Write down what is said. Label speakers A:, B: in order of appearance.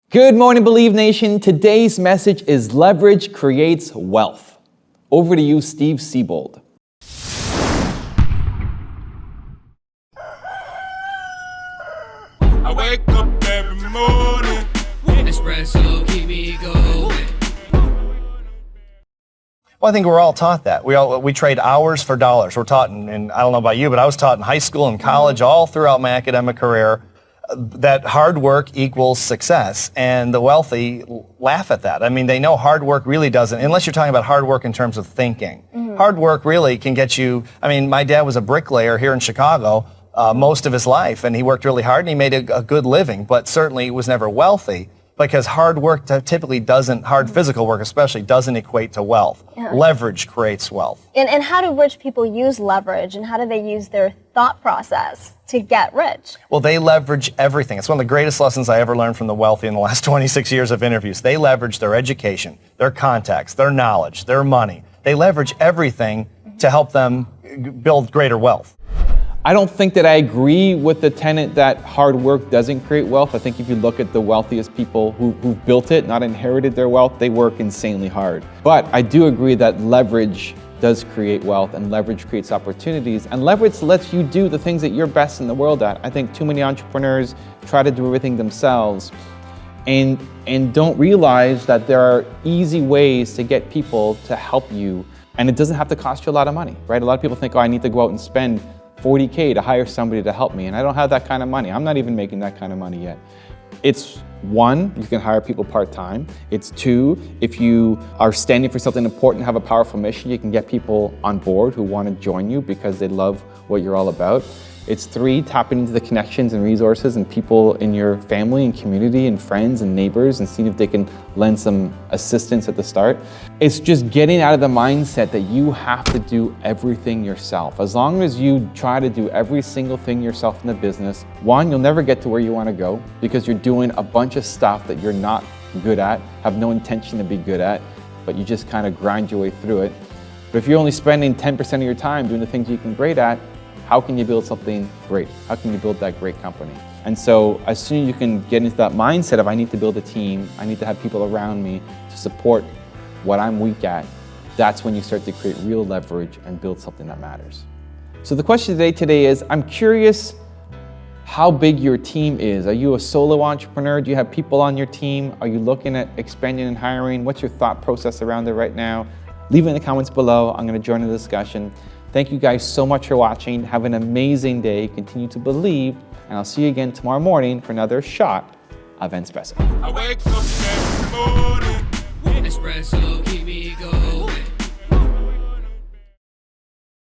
A: Good morning, Believe Nation. Today's message is leverage creates wealth. Over to you, Steve Siebold.
B: I wake up every morning. Espresso, keep me going.
C: Well, I think we're all taught that. We trade hours for dollars. We're taught, and I don't know about you, but I was taught in high school and college, all throughout my academic career, that hard work equals success, and the wealthy laugh at that. I mean, they know hard work really doesn't, unless you're talking about hard work in terms of thinking. Hard work really can get you, I mean, my dad was a bricklayer here in Chicago most of his life, and he worked really hard and he made a good living, but certainly was never wealthy because hard work typically doesn't, hard physical work especially, doesn't equate to wealth. Yeah. Leverage creates wealth.
D: And how do rich people use leverage, and how do they use their thought process to get rich?
C: Well, they leverage everything. It's one of the greatest lessons I ever learned from the wealthy in the last 26 years of interviews. They leverage their education, their contacts, their knowledge, their money. They leverage everything to help them build greater wealth.
A: I don't think that I agree with the tenet that hard work doesn't create wealth. I think if you look at the wealthiest people who've built it, not inherited their wealth, they work insanely hard. But I do agree that leverage does create wealth, and leverage creates opportunities, and leverage lets you do the things that you're best in the world at. I think too many entrepreneurs try to do everything themselves and don't realize that there are easy ways to get people to help you, and it doesn't have to cost you a lot of money, right? A lot of people think, oh, I need to go out and spend $40K to hire somebody to help me, and I don't have that kind of money. I'm not even making that kind of money yet. It's one, you can hire people part-time. It's two, if you are standing for something important, have a powerful mission, you can get people on board who want to join you because they love what you're all about. It's three, tapping into the connections and resources and people in your family and community and friends and neighbors and seeing if they can lend some assistance at the start. It's just getting out of the mindset that you have to do everything yourself. As long as you try to do every single thing yourself in the business, one, you'll never get to where you want to go because you're doing a bunch of stuff that you're not good at, have no intention to be good at, but you just kind of grind your way through it. But if you're only spending 10% of your time doing the things you can great at, how can you build something great? How can you build that great company? And so as soon as you can get into that mindset of I need to build a team, I need to have people around me to support what I'm weak at, that's when you start to create real leverage and build something that matters. So the question today is, I'm curious how big your team is. Are you a solo entrepreneur? Do you have people on your team? Are you looking at expanding and hiring? What's your thought process around it right now? Leave it in the comments below. I'm gonna join the discussion. Thank you guys so much for watching. Have an amazing day. Continue to believe, and I'll see you again tomorrow morning for another shot of Espresso.
B: I wake up every morning. Espresso, keep me going.